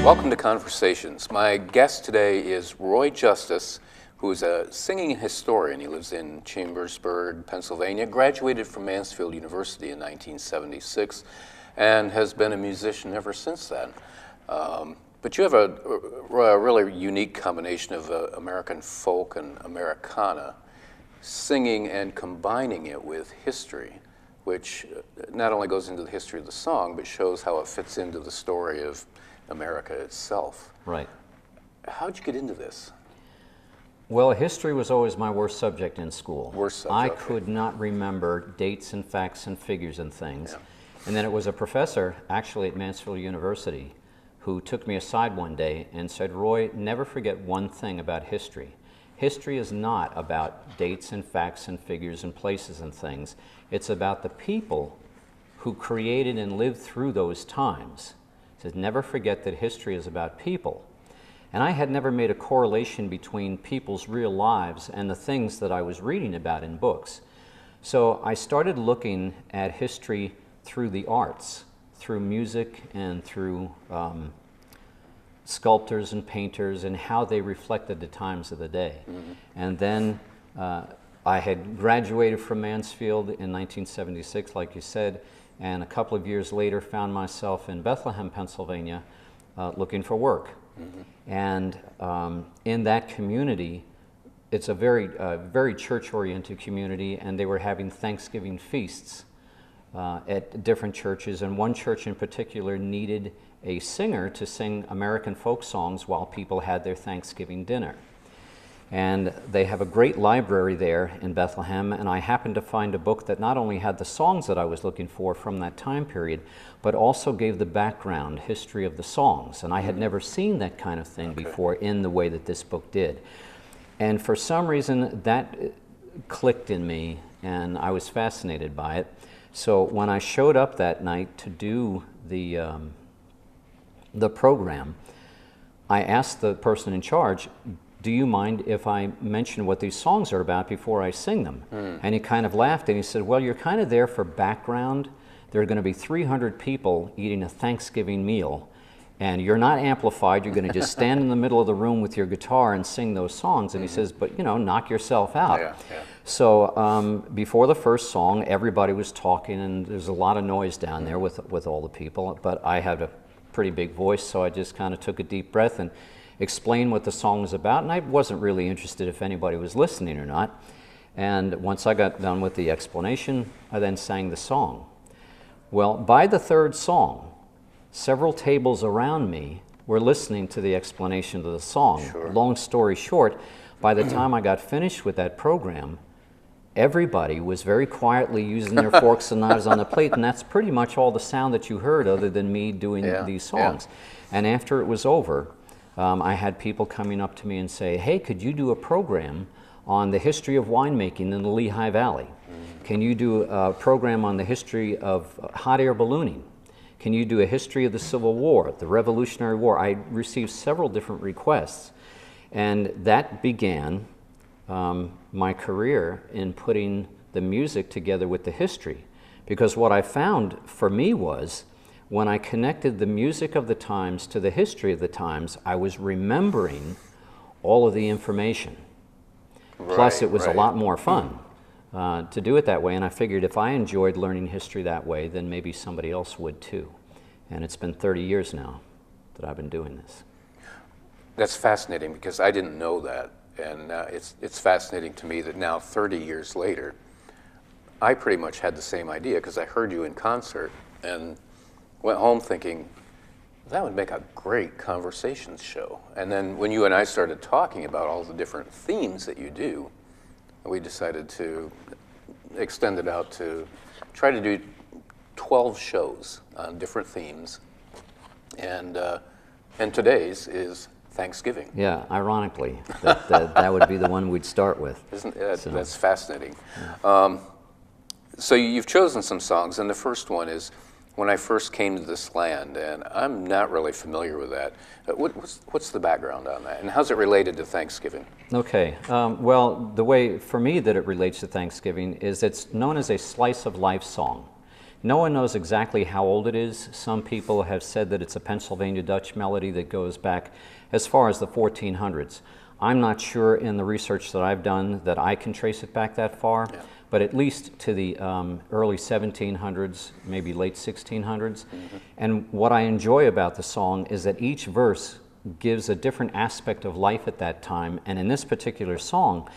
Welcome to Conversations. My guest today is Roy Justice, who is a singing historian. He lives in Chambersburg, Pennsylvania, graduated from Mansfield University in 1976, and has been a musician ever since then. But you have a really unique combination of American folk and Americana, singing and combining it with history, which not only goes into the history of the song, but shows how it fits into the story of America itself. Right. How'd you get into this? Well, history was always my worst subject in school. Worst subject. I could not remember dates and facts and figures and things. Yeah. And then it was a professor, actually at Mansfield University, who took me aside one day and said, "Roy, never forget one thing about history. History is not about dates and facts and figures and places and things. It's about the people who created and lived through those times." He said, "Never forget that history is about people." And I had never made a correlation between people's real lives and the things that I was reading about in books. So I started looking at history through the arts, through music and through sculptors and painters and how they reflected the times of the day. Mm-hmm. And then I had graduated from Mansfield in 1976, like you said, and a couple of years later found myself in Bethlehem, Pennsylvania, looking for work. Mm-hmm. And in that community, it's a very church-oriented community, and they were having Thanksgiving feasts at different churches, and one church in particular needed a singer to sing American folk songs while people had their Thanksgiving dinner. And they have a great library there in Bethlehem, and I happened to find a book that not only had the songs that I was looking for from that time period, but also gave the background history of the songs. And I had never seen that kind of thing before in the way that this book did. And for some reason, that clicked in me, and I was fascinated by it. So when I showed up that night to do the program, I asked the person in charge, "Do you mind if I mention what these songs are about before I sing them?" And he kind of laughed and he said, "Well, you're kind of there for background. There are going to be 300 people eating a Thanksgiving meal, and you're not amplified. You're going to just stand in the middle of the room with your guitar and sing those songs." And he says, "But, you know, knock yourself out." Yeah, yeah. So before the first song, everybody was talking, and there's a lot of noise down there with all the people, but I had a pretty big voice, so I just kind of took a deep breath and explained what the song was about, and I wasn't really interested if anybody was listening or not. And once I got done with the explanation, I then sang the song. Well, by the third song, several tables around me were listening to the explanation of the song. Sure. Long story short, by the time I got finished with that program, everybody was very quietly using their forks and knives on the plate, and that's pretty much all the sound that you heard other than me doing these songs. Yeah. And after it was over, I had people coming up to me and say, "Hey, could you do a program on the history of winemaking in the Lehigh Valley? Can you do a program on the history of hot air ballooning? Can you do a history of the Civil War, the Revolutionary War?" I received several different requests, and that began my career in putting the music together with the history. Because what I found for me was, when I connected the music of the times to the history of the times, I was remembering all of the information. Right, plus, it was a lot more fun to do it that way, and I figured if I enjoyed learning history that way, then maybe somebody else would too. And it's been 30 years now that I've been doing this. That's fascinating, because I didn't know that, and it's fascinating to me that now, 30 years later, I pretty much had the same idea, because I heard you in concert and went home thinking, that would make a great conversations show. And then when you and I started talking about all the different themes that you do, we decided to extend it out to try to do 12 shows on different themes. And today's is Thanksgiving. Yeah, ironically, that would be the one we'd start with. Isn't that, so. That's fascinating. Yeah. So you've chosen some songs, and the first one is When I First Came to This Land, and I'm not really familiar with that. What's the background on that, and how's it related to Thanksgiving? Okay, well, the way, for me, that it relates to Thanksgiving is it's known as a slice of life song. No one knows exactly how old it is. Some people have said that it's a Pennsylvania Dutch melody that goes back as far as the 1400s. I'm not sure in the research that I've done that I can trace it back that far, but at least to the early 1700s, maybe late 1600s. And what I enjoy about the song is that each verse gives a different aspect of life at that time. And in this particular song,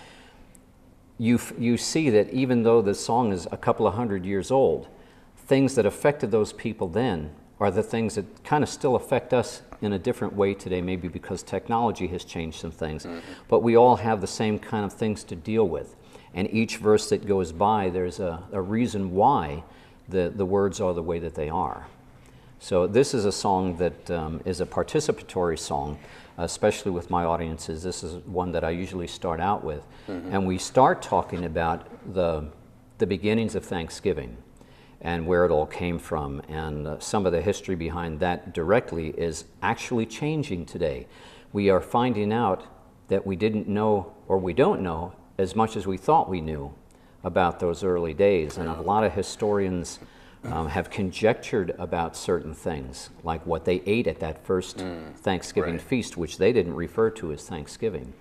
you see that even though the song is a couple of hundred years old, things that affected those people then are the things that kind of still affect us in a different way today, maybe because technology has changed some things. But we all have the same kind of things to deal with. And each verse that goes by, there's a reason why the words are the way that they are. So this is a song that is a participatory song, especially with my audiences. This is one that I usually start out with. And we start talking about the beginnings of Thanksgiving and where it all came from. And some of the history behind that directly is actually changing today. We are finding out that we didn't know, or we don't know, as much as we thought we knew about those early days. And a lot of historians have conjectured about certain things, like what they ate at that first Thanksgiving feast, which they didn't refer to as Thanksgiving.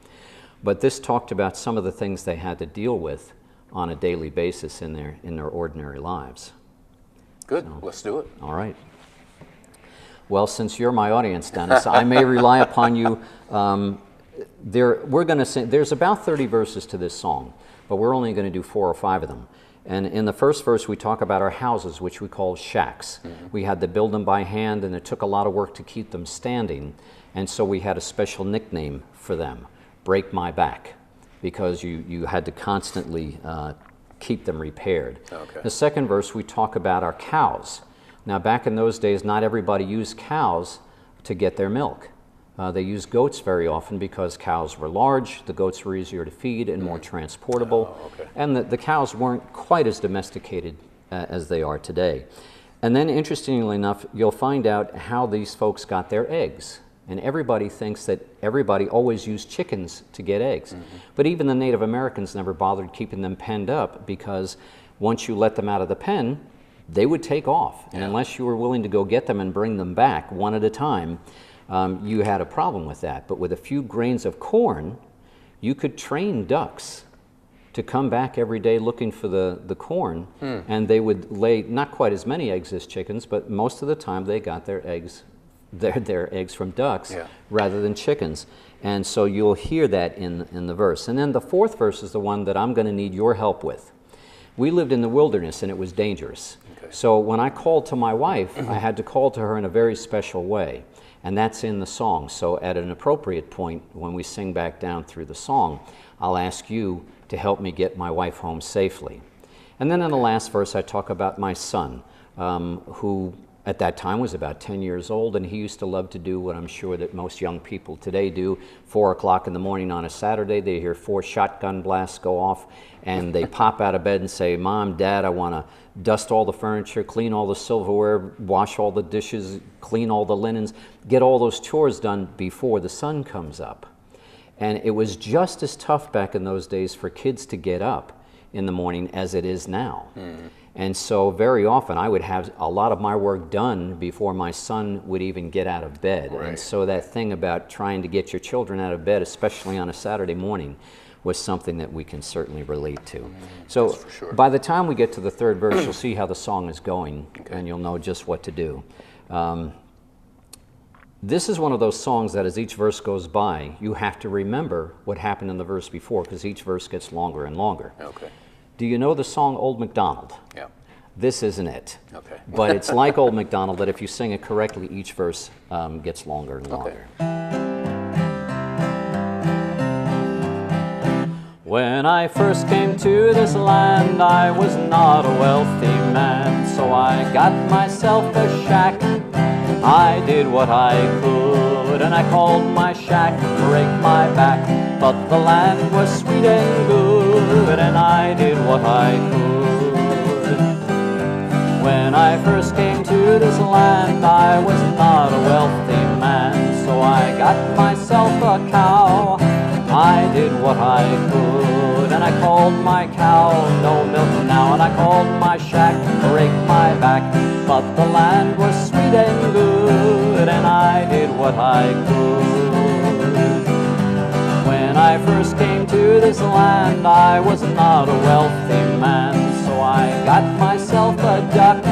But this talked about some of the things they had to deal with on a daily basis in their ordinary lives. Good, let's do it. All right. Well, since you're my audience, Dennis, I may rely upon you. We're going to sing. There's about 30 verses to this song, but we're only going to do 4 or 5 of them. And in the first verse, we talk about our houses, which we call shacks. We had to build them by hand, and it took a lot of work to keep them standing. And so we had a special nickname for them, Break My Back, because you had to constantly keep them repaired. Okay. The second verse, we talk about our cows. Now, back in those days, not everybody used cows to get their milk. They used goats very often because cows were large, the goats were easier to feed and more transportable, and the cows weren't quite as domesticated as they are today. And then, interestingly enough, you'll find out how these folks got their eggs. And everybody thinks that everybody always used chickens to get eggs. But even the Native Americans never bothered keeping them penned up, because once you let them out of the pen, they would take off. And unless you were willing to go get them and bring them back one at a time, you had a problem with that. But with a few grains of corn, you could train ducks to come back every day looking for the corn, and they would lay not quite as many eggs as chickens, but most of the time they got their eggs from ducks rather than chickens. And so you'll hear that in the verse. And then the fourth verse is the one that I'm going to need your help with. We lived in the wilderness and it was dangerous. So when I called to my wife, I had to call to her in a very special way. And that's in the song. So at an appropriate point, when we sing back down through the song, I'll ask you to help me get my wife home safely. And then in the last verse, I talk about my son, who at that time was about 10 years old, and he used to love to do what I'm sure that most young people today do. 4 o'clock in the morning on a Saturday, they hear 4 shotgun blasts go off, and they pop out of bed and say, "Mom, Dad, I want to dust all the furniture, clean all the silverware, wash all the dishes, clean all the linens, get all those chores done before the sun comes up." And it was just as tough back in those days for kids to get up in the morning as it is now. And so very often I would have a lot of my work done before my son would even get out of bed. And so that thing about trying to get your children out of bed, especially on a Saturday morning, was something that we can certainly relate to. So by the time we get to the third verse, you'll see how the song is going, and you'll know just what to do. This is one of those songs that as each verse goes by, you have to remember what happened in the verse before, because each verse gets longer and longer. Do you know the song Old MacDonald? Yeah. This isn't it. But it's like Old MacDonald, that if you sing it correctly, each verse gets longer and longer. When I first came to this land, I was not a wealthy man, so I got myself a shack. I did what I could, and I called my shack Break My Back. But the land was sweet and good, and I did what I could. When I first came to this land, I was not a wealthy man, so I got myself a cow. I did what I could, and I called my cow, no milk now, and I called my shack, break my back. But the land was sweet and good, and I did what I could. When I first came to this land, I was not a wealthy man, so I got myself a duck.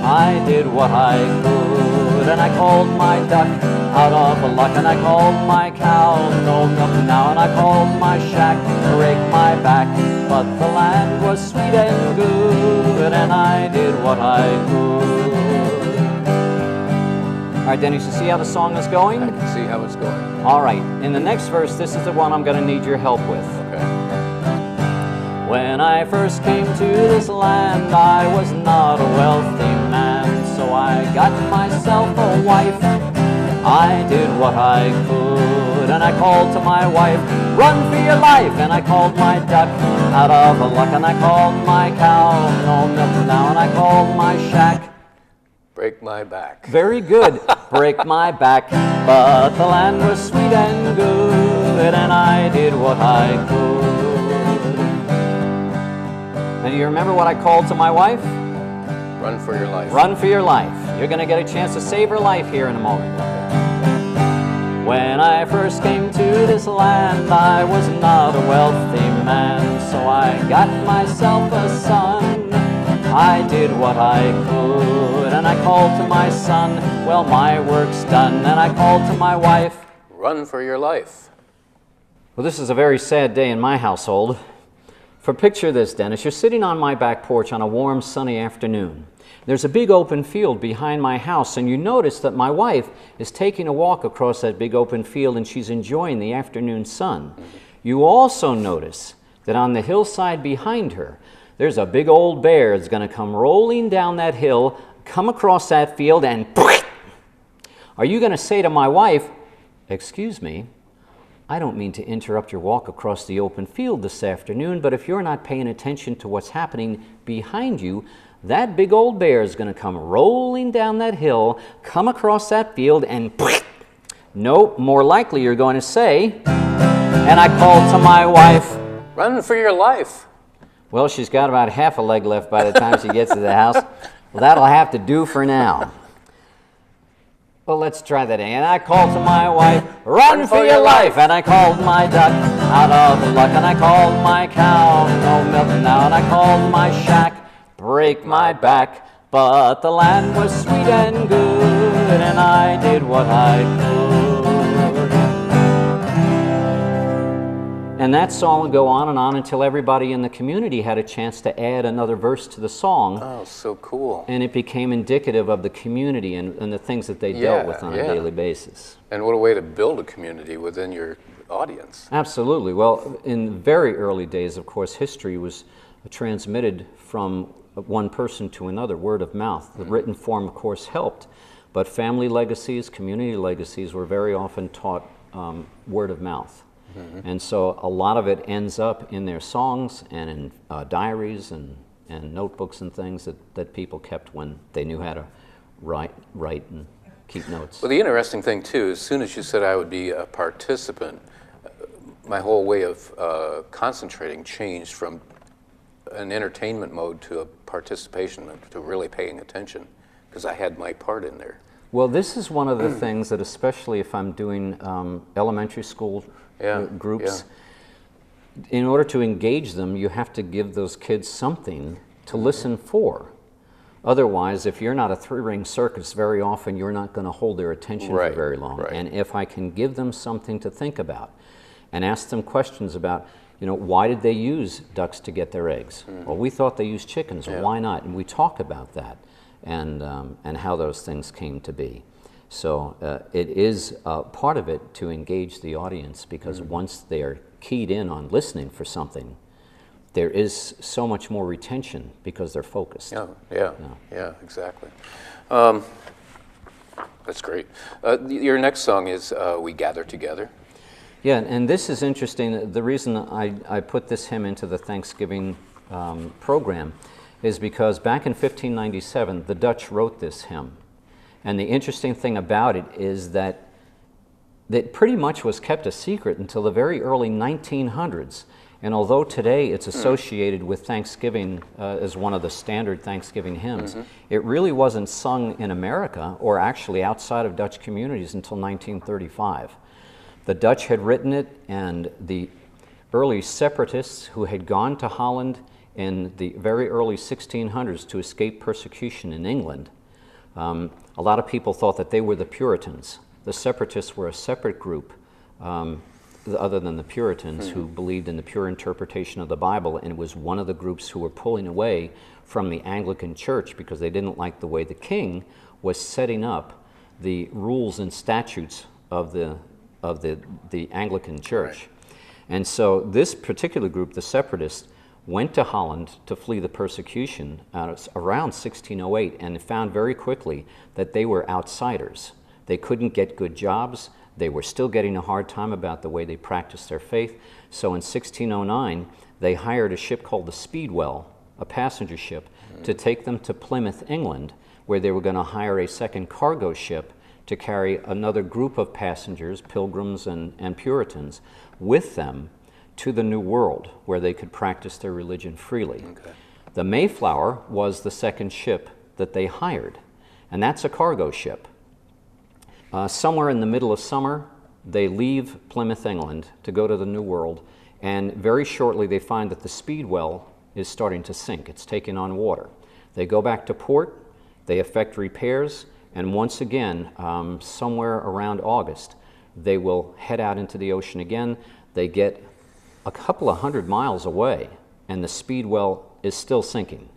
I did what I could, and I called my duck out of luck, and I called my cow, no milk now, and I called my shack, break my back. But the land was sweet and good, and I did what I could. All right, Dennis, you see how the song is going? I can see how it's going. All right, in the next verse, this is the one I'm going to need your help with. Okay. When I first came to this land, I was not a wealthy man, so I got myself a wife. I did what I could, and I called to my wife, run for your life, and I called my duck out of luck, and I called my cow, no milk now, and I called my shack, break my back. very good, break my back. But the land was sweet and good, and I did what I could. And do you remember what I called to my wife? Run for your life. Run for your life. You're going to get a chance to save her life here in a moment. When I first came to this land, I was not a wealthy man, so I got myself a son. I did what I could, and I called to my son, well, my work's done, and I called to my wife, run for your life. well, this is a very sad day in my household. For picture this, Dennis, you're sitting on my back porch on a warm, sunny afternoon. There's a big open field behind my house, and you notice that my wife is taking a walk across that big open field, and she's enjoying the afternoon sun. You also notice that on the hillside behind her, there's a big old bear that's going to come rolling down that hill, come across that field, and are you going to say to my wife, excuse me, I don't mean to interrupt your walk across the open field this afternoon, but if you're not paying attention to what's happening behind you, that big old bear is going to come rolling down that hill, come across that field, and no, more likely you're going to say, and I called to my wife, run for your life. well, she's got about half a leg left by the time she gets to the house. Well, that'll have to do for now. Well, let's try that again. And I called to my wife, run for your life. And I called my duck out of luck. And I called my cow, no milk now. And I called my shack, break my back. But the land was sweet and good, and I did what I could. And that song would go on until everybody in the community had a chance to add another verse to the song. Oh, so cool. And it became indicative of the community and the things that they dealt with on a daily basis. And what a way to build a community within your audience. Absolutely. Well, in very early days, of course, history was transmitted from one person to another, word of mouth. The written form, of course, helped. But family legacies, community legacies were very often taught word of mouth. And so a lot of it ends up in their songs and in diaries and notebooks and things that people kept when they knew how to write and keep notes. Well, the interesting thing, too, as soon as you said I would be a participant, my whole way of concentrating changed from an entertainment mode to a participation mode, to really paying attention, because I had my part in there. Well, this is one of the things that, especially if I'm doing elementary school groups, in order to engage them, you have to give those kids something to listen for. Otherwise, if you're not a three-ring circus, very often you're not going to hold their attention for very long. And if I can give them something to think about and ask them questions about, you know, why did they use ducks to get their eggs? Well, we thought they used chickens. Why not? And we talk about that and how those things came to be. So it is part of it to engage the audience, because once they are keyed in on listening for something, there is so much more retention because they're focused. Yeah, exactly. That's great. Your next song is We Gather Together. Yeah, and this is interesting. The reason I put this hymn into the Thanksgiving program is because back in 1597, the Dutch wrote this hymn. And the interesting thing about it is that it pretty much was kept a secret until the very early 1900s. And although today it's associated with Thanksgiving as one of the standard Thanksgiving hymns, it really wasn't sung in America or actually outside of Dutch communities until 1935. The Dutch had written it, and the early separatists who had gone to Holland in the very early 1600s to escape persecution in England, a lot of people thought that they were the Puritans. The separatists were a separate group other than the Puritans who believed in the pure interpretation of the Bible, and it was one of the groups who were pulling away from the Anglican Church because they didn't like the way the king was setting up the rules and statutes of the Anglican Church. Right. And so this particular group, the separatists, went to Holland to flee the persecution around 1608 and found very quickly that they were outsiders. They couldn't get good jobs. They were still getting a hard time about the way they practiced their faith. So in 1609, they hired a ship called the Speedwell, a passenger ship, to take them to Plymouth, England, where they were going to hire a second cargo ship to carry another group of passengers, pilgrims and Puritans, with them to the New World, where they could practice their religion freely. Okay. The Mayflower was the second ship that they hired, and that's a cargo ship. Somewhere in the middle of summer, they leave Plymouth, England, to go to the New World, and very shortly they find that the Speedwell is starting to sink. It's taking on water. They go back to port, they effect repairs, and once again, somewhere around August, they will head out into the ocean again. They get a couple of 100 miles away, and the Speedwell is still sinking.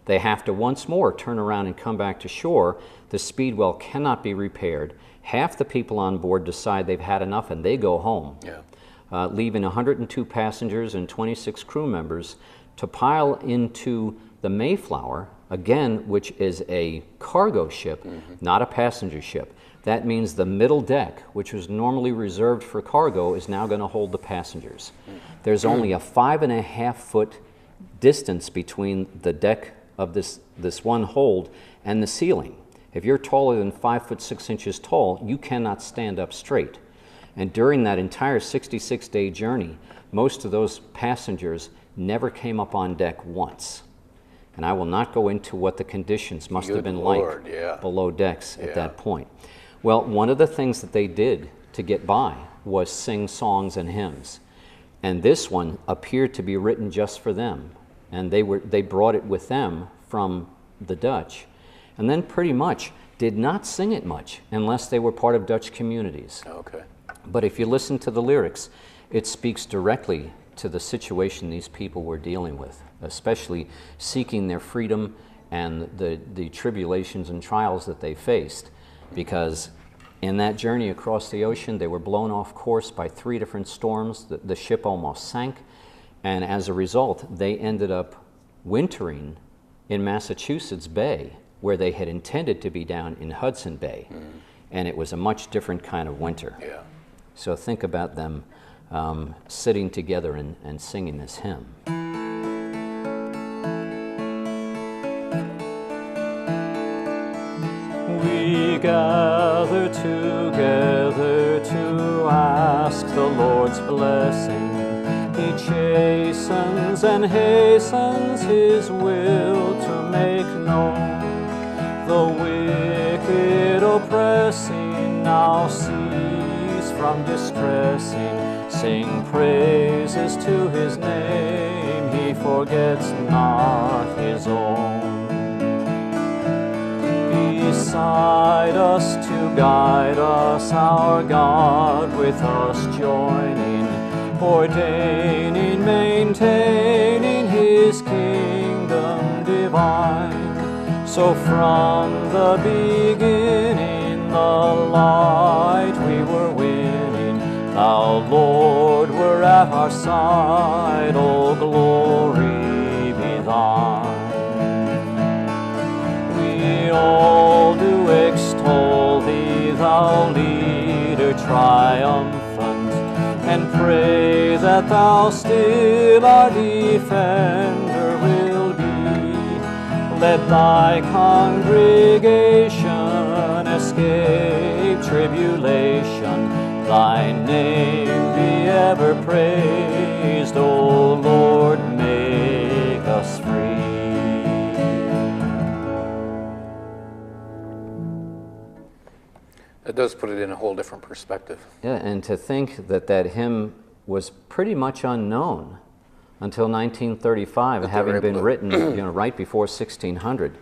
They have to once more turn around and come back to shore. The Speedwell cannot be repaired. Half the people on board decide they've had enough and they go home, leaving 102 passengers and 26 crew members to pile into the Mayflower, again, which is a cargo ship, not a passenger ship. That means the middle deck, which was normally reserved for cargo, is now going to hold the passengers. There's only a 5.5-foot distance between the deck of this one hold and the ceiling. If you're taller than 5 foot 6 inches tall, you cannot stand up straight. And during that entire 66-day journey, most of those passengers never came up on deck once. And I will not go into what the conditions must have been like below decks at that point. Well, one of the things that they did to get by was sing songs and hymns. And this one appeared to be written just for them. And they brought it with them from the Dutch. And then pretty much did not sing it much unless they were part of Dutch communities. Okay. But if you listen to the lyrics, it speaks directly to the situation these people were dealing with, especially seeking their freedom and the tribulations and trials that they faced. Because in that journey across the ocean, they were blown off course by 3 different storms. The ship almost sank. And as a result, they ended up wintering in Massachusetts Bay, where they had intended to be down in Hudson Bay. And it was a much different kind of winter. Yeah. So think about them sitting together and singing this hymn. We gather together to ask the Lord's blessing. He chastens and hastens His will to make known. The wicked oppressing now cease from distressing. Sing praises to His name, He forgets not His own. Beside us to guide us, our God with us joining, ordaining, maintaining His kingdom divine. So from the beginning, the light we were winning, Thou, Lord, were at our side, all glory be Thine. We all do extol Thee, Thou leader triumphant, and pray that Thou still our defender will be. Let Thy congregation escape tribulation. Thy name be ever praised, O does put it in a whole different perspective. Yeah, and to think that that hymn was pretty much unknown until 1935, having been written, right before 1600,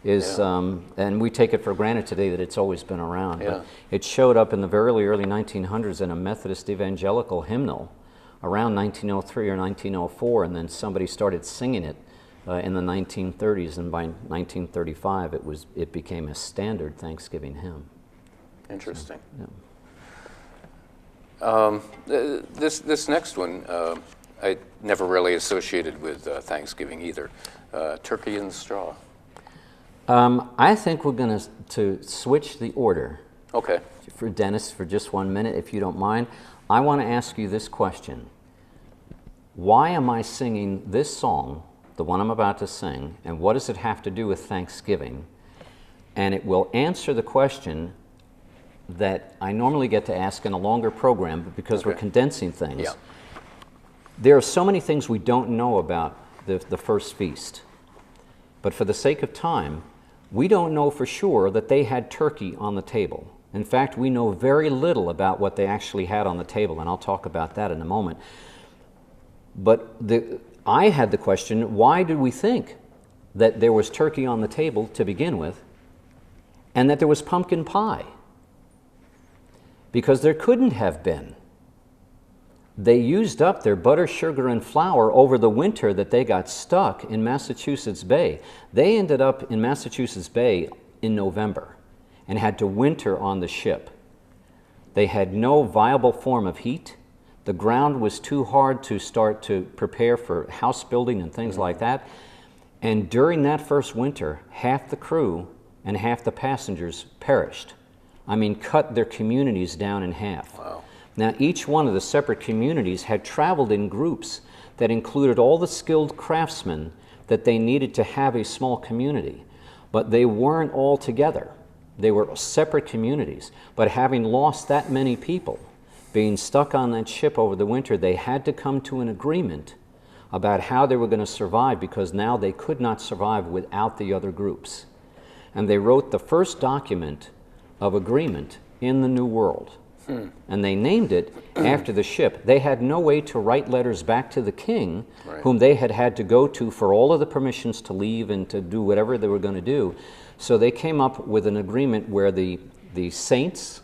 is, and we take it for granted today that it's always been around. Yeah. But it showed up in the very early 1900s in a Methodist evangelical hymnal around 1903 or 1904, and then somebody started singing it in the 1930s, and by 1935 it became a standard Thanksgiving hymn. Interesting. So, yeah. This next one, I never really associated with Thanksgiving either. Turkey in the Straw. I think we're going to switch the order. Okay. For Dennis, for just 1 minute, if you don't mind. I want to ask you this question. Why am I singing this song, the one I'm about to sing, and what does it have to do with Thanksgiving? And it will answer the question that I normally get to ask in a longer program, but because we're condensing things. Yeah. There are so many things we don't know about the first feast. But for the sake of time, we don't know for sure that they had turkey on the table. In fact, we know very little about what they actually had on the table, and I'll talk about that in a moment. But I had the question, why did we think that there was turkey on the table to begin with, and that there was pumpkin pie? Because there couldn't have been. They used up their butter, sugar, and flour over the winter that they got stuck in Massachusetts Bay. They ended up in Massachusetts Bay in November and had to winter on the ship. They had no viable form of heat. The ground was too hard to start to prepare for house building and things like that. And during that first winter, half the crew and half the passengers perished. I mean, cut their communities down in half. Wow. Now, each one of the separate communities had traveled in groups that included all the skilled craftsmen that they needed to have a small community. But they weren't all together. They were separate communities. But having lost that many people, being stuck on that ship over the winter, they had to come to an agreement about how they were going to survive, because now they could not survive without the other groups. And they wrote the first document of agreement in the New World. And they named it after the ship. They had no way to write letters back to the king, whom they had had to go to for all of the permissions to leave and to do whatever they were going to do. So they came up with an agreement where the saints,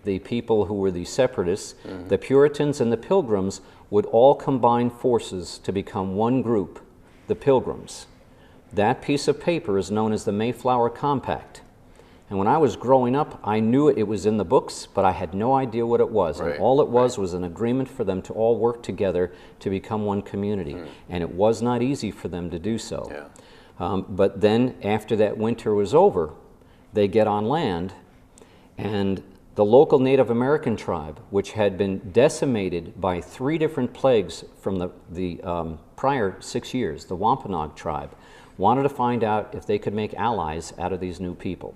the people who were the separatists, the Puritans, and the Pilgrims would all combine forces to become one group, the Pilgrims. That piece of paper is known as the Mayflower Compact. And when I was growing up, I knew it was in the books, but I had no idea what it was. And all it was an agreement for them to all work together to become one community. And it was not easy for them to do so. Yeah. But then, after that winter was over, they get on land, and the local Native American tribe, which had been decimated by 3 different plagues from the prior 6 years, the Wampanoag tribe, wanted to find out if they could make allies out of these new people.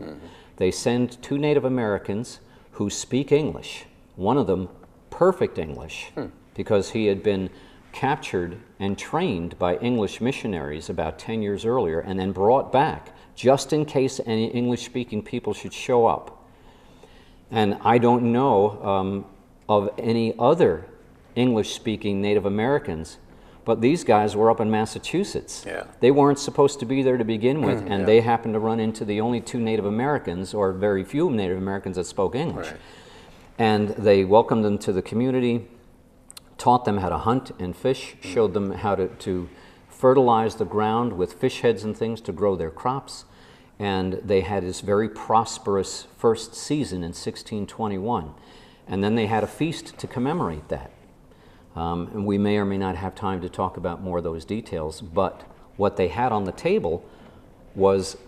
They send 2 Native Americans who speak English, one of them perfect English, because he had been captured and trained by English missionaries about 10 years earlier and then brought back just in case any English-speaking people should show up. And I don't know of any other English-speaking Native Americans, but these guys were up in Massachusetts. Yeah. They weren't supposed to be there to begin with, and they happened to run into the only 2 Native Americans, or very few Native Americans that spoke English. And they welcomed them to the community, taught them how to hunt and fish, showed them how to fertilize the ground with fish heads and things to grow their crops. And they had this very prosperous first season in 1621. And then they had a feast to commemorate that. And we may or may not have time to talk about more of those details, but what they had on the table was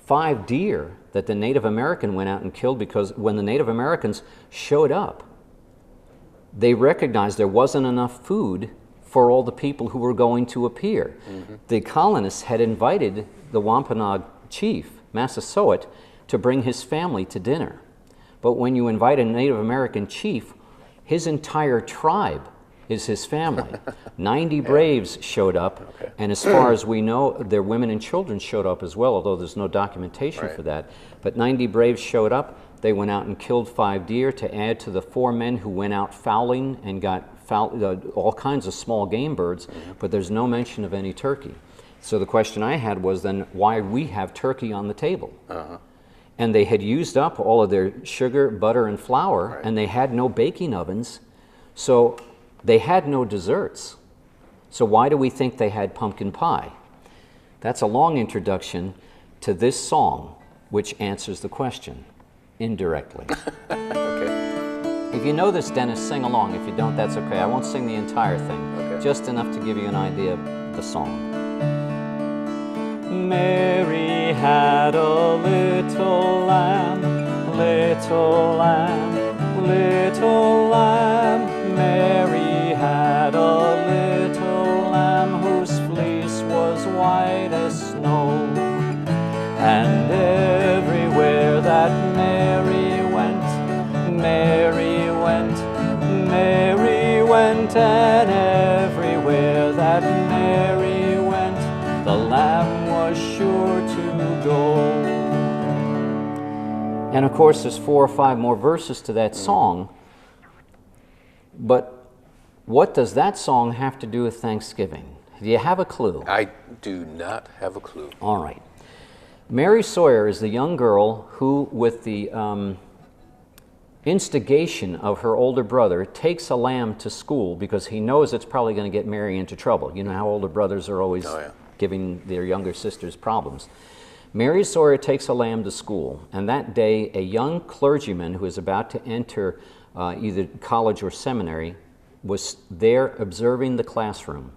5 deer that the Native American went out and killed, because when the Native Americans showed up, they recognized there wasn't enough food for all the people who were going to appear. The colonists had invited the Wampanoag chief, Massasoit, to bring his family to dinner. But when you invite a Native American chief, his entire tribe is his family. 90 braves showed up, and as far as we know, their women and children showed up as well, although there's no documentation for that. But 90 braves showed up. they went out and killed 5 deer to add to the 4 men who went out fowling and got all kinds of small game birds, but there's no mention of any turkey. So the question I had was then, why we have turkey on the table? And they had used up all of their sugar, butter, and flour, and they had no baking ovens, so they had no desserts. So why do we think they had pumpkin pie? That's a long introduction to this song, which answers the question indirectly. Okay. If you know this, Dennis, sing along. If you don't, that's okay. I won't sing the entire thing, just enough to give you an idea of the song. Mary had a little lamb, little lamb, little lamb. Mary had a little lamb whose fleece was white as snow. And everywhere that Mary went, Mary went, Mary went, and everywhere that Mary went, the lamb was sure to go. And of course, there's 4 or 5 more verses to that song, but what does that song have to do with Thanksgiving? Do you have a clue? I do not have a clue. All right. Mary Sawyer is the young girl who, with the instigation of her older brother, takes a lamb to school because he knows it's probably going to get Mary into trouble. You know how older brothers are always giving their younger sisters problems. Mary Sawyer takes a lamb to school, and that day a young clergyman who is about to enter either college or seminary was there observing the classroom,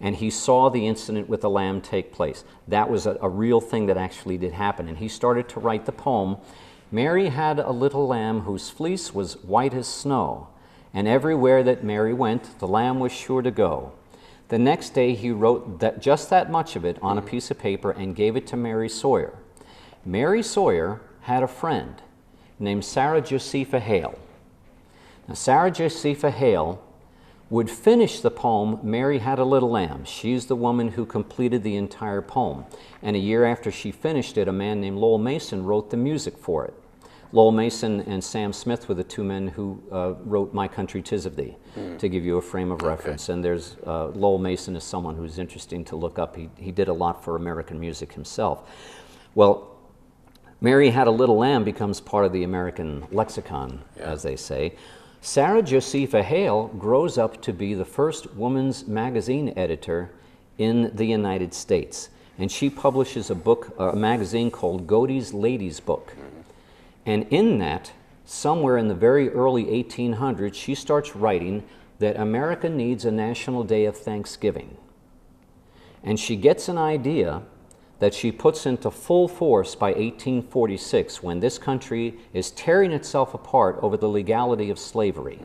and he saw the incident with the lamb take place. That was a real thing that actually did happen, and he started to write the poem. Mary had a little lamb whose fleece was white as snow, and everywhere that Mary went, the lamb was sure to go. The next day he wrote just that much of it on a piece of paper and gave it to Mary Sawyer. Mary Sawyer had a friend named Sarah Josepha Hale. Now, Sarah Josepha Hale would finish the poem, Mary Had a Little Lamb. She's the woman who completed the entire poem. And a year after she finished it, a man named Lowell Mason wrote the music for it. Lowell Mason and Sam Smith were the 2 men who wrote My Country 'Tis of Thee, to give you a frame of reference. And there's Lowell Mason is someone who's interesting to look up. He did a lot for American music himself. Well, Mary Had a Little Lamb becomes part of the American lexicon, as they say. Sarah Josepha Hale grows up to be the first woman's magazine editor in the United States. And she publishes a magazine called Godey's Ladies Book. And in that, somewhere in the very early 1800s, she starts writing that America needs a national day of Thanksgiving. And she gets an idea that she puts into full force by 1846, when this country is tearing itself apart over the legality of slavery.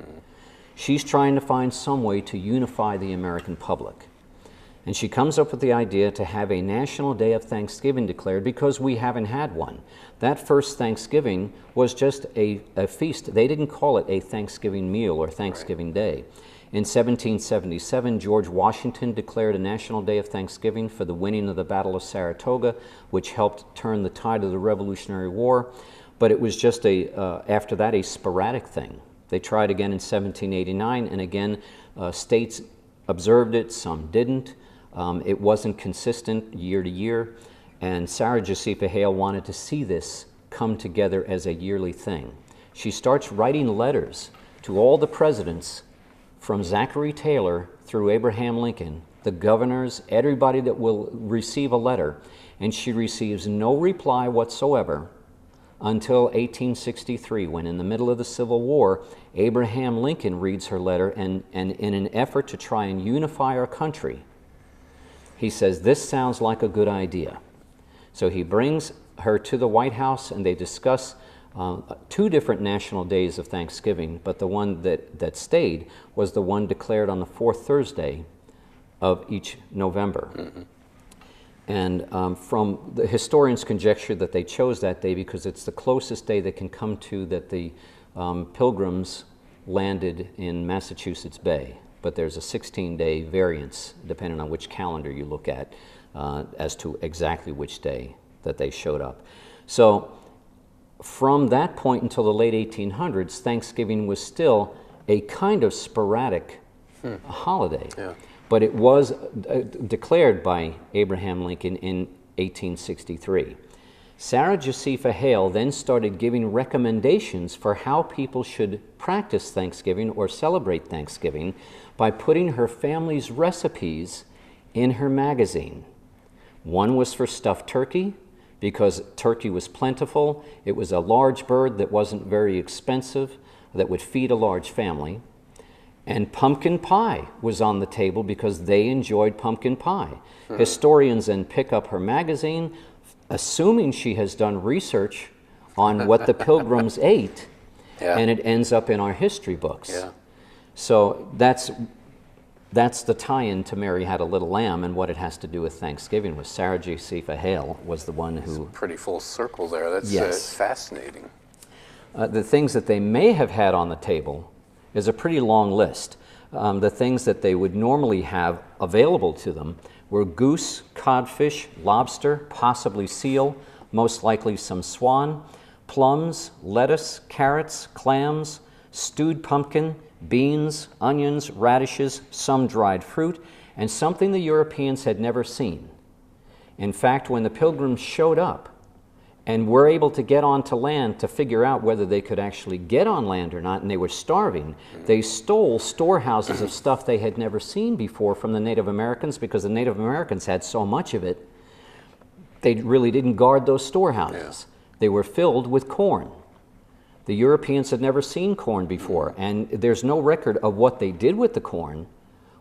She's trying to find some way to unify the American public. And she comes up with the idea to have a National Day of Thanksgiving declared because we haven't had one. That first Thanksgiving was just a feast. They didn't call it a Thanksgiving meal or Thanksgiving Day. In 1777, George Washington declared a National Day of Thanksgiving for the winning of the Battle of Saratoga, which helped turn the tide of the Revolutionary War. But it was just after that, a sporadic thing. They tried again in 1789, and again, states observed it, some didn't. It wasn't consistent year to year, and Sarah Josepha Hale wanted to see this come together as a yearly thing. She starts writing letters to all the presidents from Zachary Taylor through Abraham Lincoln, the governors, everybody that will receive a letter, and she receives no reply whatsoever until 1863, when in the middle of the Civil War, Abraham Lincoln reads her letter, and in an effort to try and unify our country, he says, "This sounds like a good idea." So he brings her to the White House, and they discuss 2 different national days of Thanksgiving, but the one that stayed was the one declared on the 4th Thursday of each November. And from the historians conjecture that they chose that day because it's the closest day they can come to that the Pilgrims landed in Massachusetts Bay. But there's a 16-day variance, depending on which calendar you look at, as to exactly which day that they showed up. So from that point until the late 1800s, Thanksgiving was still a kind of sporadic holiday. Yeah. But it was declared by Abraham Lincoln in 1863. Sarah Josepha Hale then started giving recommendations for how people should practice Thanksgiving or celebrate Thanksgiving by putting her family's recipes in her magazine. One was for stuffed turkey, because turkey was plentiful. It was a large bird that wasn't very expensive, that would feed a large family. And pumpkin pie was on the table because they enjoyed pumpkin pie. Historians then pick up her magazine, assuming she has done research on what the Pilgrims ate, and it ends up in our history books. Yeah. So that's the tie-in to Mary Had a Little Lamb, and what it has to do with Thanksgiving was Sarah Josepha Hale was the one who... It's a pretty full circle there. That's fascinating. The things that they may have had on the table is a pretty long list. The things that they would normally have available to them were goose, codfish, lobster, possibly seal, most likely some swan, plums, lettuce, carrots, clams, stewed pumpkin, beans, onions, radishes, some dried fruit, and something the Europeans had never seen. In fact, when the Pilgrims showed up and were able to get onto land to figure out whether they could actually get on land or not, and they were starving, they stole storehouses of stuff they had never seen before from the Native Americans, because the Native Americans had so much of it, they really didn't guard those storehouses. They were filled with corn. The Europeans had never seen corn before, and there's no record of what they did with the corn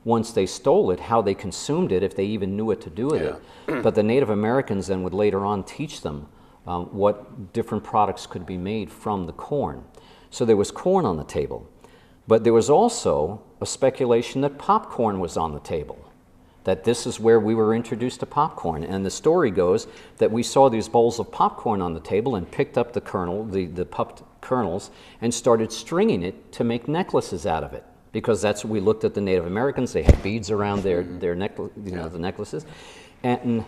once they stole it, how they consumed it, if they even knew what to do with it. But the Native Americans then would later on teach them what different products could be made from the corn. So there was corn on the table. But there was also a speculation that popcorn was on the table, that this is where we were introduced to popcorn. And the story goes that we saw these bowls of popcorn on the table and picked up the kernel, the puffed kernels, and started stringing it to make necklaces out of it. Because that's what we looked at the Native Americans. They had beads around their the necklaces. And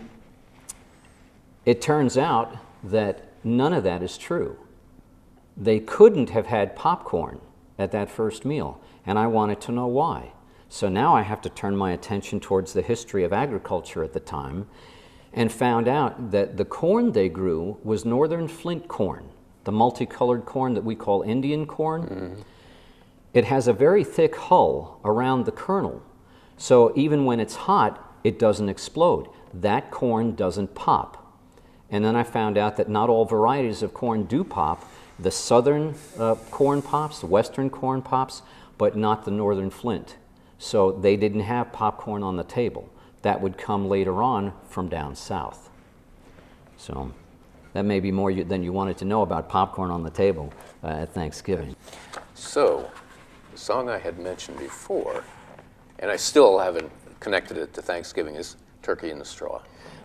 it turns out that none of that is true. They couldn't have had popcorn at that first meal, and I wanted to know why. So now I have to turn my attention towards the history of agriculture at the time, and found out that the corn they grew was northern flint corn, the multicolored corn that we call Indian corn. It has a very thick hull around the kernel, so even when it's hot, it doesn't explode. That corn doesn't pop. And then I found out that not all varieties of corn do pop. The southern corn pops, the western corn pops, but not the northern flint. So they didn't have popcorn on the table. That would come later on from down south. So that may be more than you wanted to know about popcorn on the table at Thanksgiving. So, the song I had mentioned before, and I still haven't connected it to Thanksgiving, is Turkey in the Straw.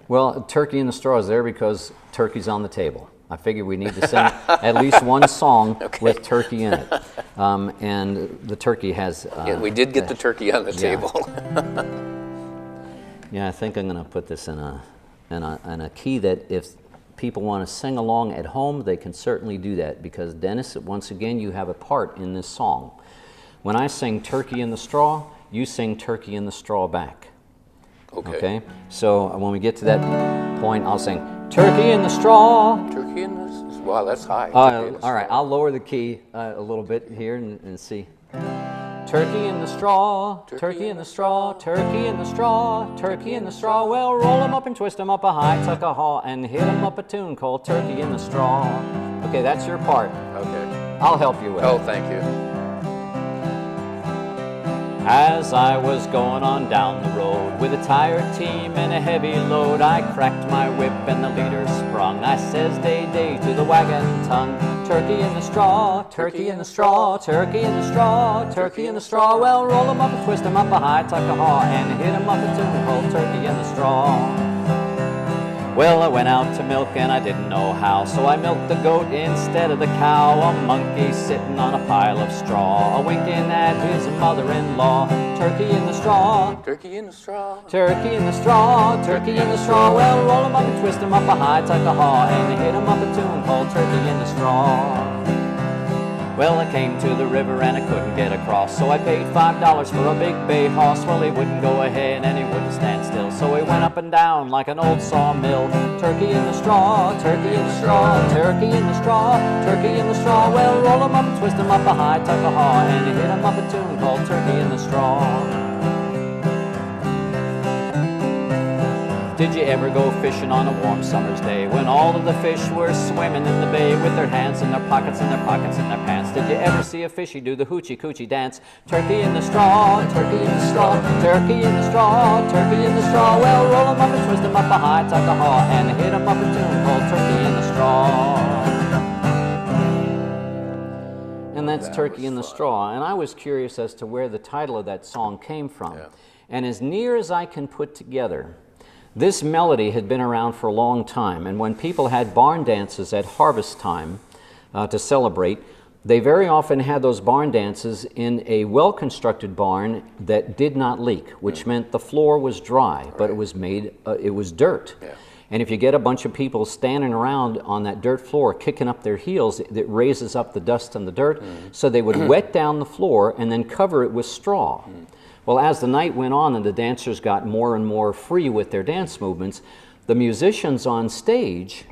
Well, Turkey in the Straw is there because turkey's on the table. I figure we need to sing at least one song with turkey in it. And the turkey has... yeah, we did get the turkey on the table. Yeah, I think I'm going to put this in a key that if people want to sing along at home, they can certainly do that, because Dennis, once again, you have a part in this song. When I sing Turkey in the Straw, you sing Turkey in the Straw back. Okay? So when we get to that point, I'll sing Turkey in the Straw. Turkey in the... Wow, that's high. All right, I'll lower the key a little bit here and see. Turkey in the straw, turkey in the straw, turkey in the straw, turkey in the straw. Well, roll 'em up and twist 'em up a high, tuck a haw, and hit 'em up a tune called Turkey in the Straw. Okay, that's your part. Okay. I'll help you with it. Oh, thank you. As I was going on down the road with a tired team and a heavy load, I cracked my whip and the leader sprung. I says, day, day to the wagon tongue. Turkey in the straw, turkey in the straw, turkey in the straw, turkey in the straw. Well, roll 'em up and twist 'em up a high, tuck a haw, and hit 'em up a tune called Turkey in the Straw. Well, I went out to milk and I didn't know how, so I milked the goat instead of the cow. A monkey sitting on a pile of straw, a winking at his mother-in-law. turkey in the straw. Turkey in the straw. Turkey in the straw, turkey in the straw. Well, roll 'em up and twist 'em up a high, tuck a haw, and hit 'em up a tune called Turkey in the Straw. Well, I came to the river and I couldn't get across, so I paid $5 for a big bay horse. Well, he wouldn't go ahead and he wouldn't stand still, so he went up and down like an old sawmill. Turkey in the straw, turkey in the straw, turkey in the straw, turkey in the straw. Well, roll 'em up and twist 'em up a high, tuck a haw, and hit 'em up a tune called Turkey in the Straw. Did you ever go fishing on a warm summer's day when all of the fish were swimming in the bay with their hands in their pockets and their pockets in their pants? Did you ever see a fishy do the hoochie coochie dance? Turkey in the straw, turkey in the straw, turkey in the straw, turkey in the straw. Well, roll 'em up and twist 'em up a high, tuck a haw, and hit 'em up a tune called Turkey in the Straw. And that's Turkey in the Straw. And I was curious as to where the title of that song came from. Yeah. And as near as I can put together, this melody had been around for a long time, and when people had barn dances at harvest time to celebrate, they very often had those barn dances in a well-constructed barn that did not leak, which meant the floor was dry, but it was made, it was dirt. Yeah. And if you get a bunch of people standing around on that dirt floor kicking up their heels, it raises up the dust and the dirt, so they would wet down the floor and then cover it with straw. Well, as the night went on and the dancers got more and more free with their dance movements, the musicians on stage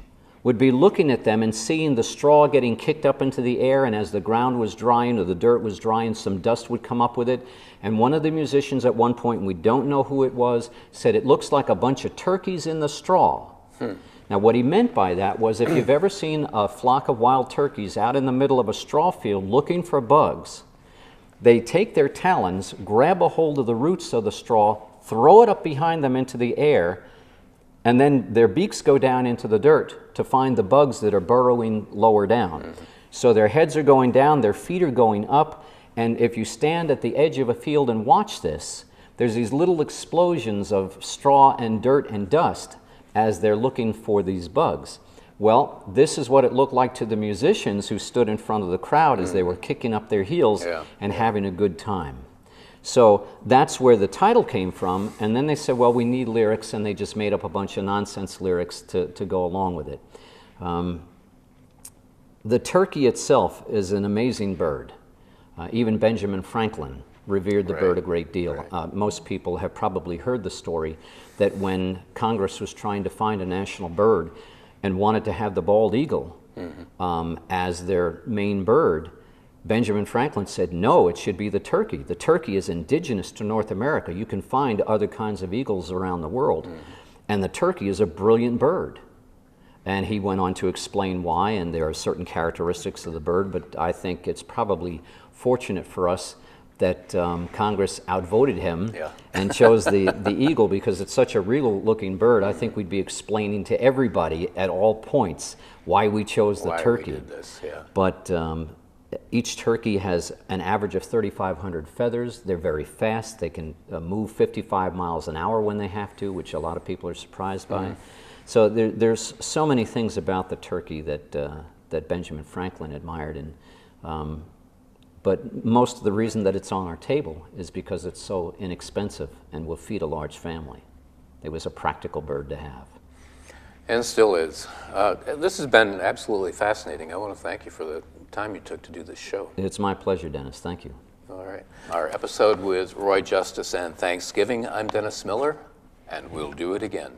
would be looking at them and seeing the straw getting kicked up into the air, and as the ground was drying or the dirt was drying, some dust would come up with it. And one of the musicians at one point, and we don't know who it was, said, "It looks like a bunch of turkeys in the straw." Now, what he meant by that was if you've ever seen a flock of wild turkeys out in the middle of a straw field looking for bugs, they take their talons, grab a hold of the roots of the straw, throw it up behind them into the air, and then their beaks go down into the dirt to find the bugs that are burrowing lower down. So their heads are going down, their feet are going up, and if you stand at the edge of a field and watch this, there's these little explosions of straw and dirt and dust as they're looking for these bugs. Well, this is what it looked like to the musicians who stood in front of the crowd as they were kicking up their heels and having a good time. So that's where the title came from, and then they said, well, we need lyrics, and they just made up a bunch of nonsense lyrics to go along with it. The turkey itself is an amazing bird. Even Benjamin Franklin revered the bird a great deal. Most people have probably heard the story that when Congress was trying to find a national bird and wanted to have the bald eagle as their main bird, Benjamin Franklin said, no, it should be the turkey. The turkey is indigenous to North America. You can find other kinds of eagles around the world, and the turkey is a brilliant bird. And he went on to explain why, and there are certain characteristics of the bird, but I think it's probably fortunate for us that Congress outvoted him and chose the eagle, because it's such a regal-looking bird. I think we'd be explaining to everybody at all points why we chose the turkey. We did this, But each turkey has an average of 3,500 feathers. They're very fast. They can move 55 miles an hour when they have to, which a lot of people are surprised by. So there's so many things about the turkey that Benjamin Franklin admired, and but most of the reason that it's on our table is because it's so inexpensive and will feed a large family. It was a practical bird to have. And still is. This has been absolutely fascinating. I want to thank you for the time you took to do this show. It's my pleasure, Dennis. Thank you. All right. Our episode with Roy Justice and Thanksgiving. I'm Dennis Miller, and we'll do it again.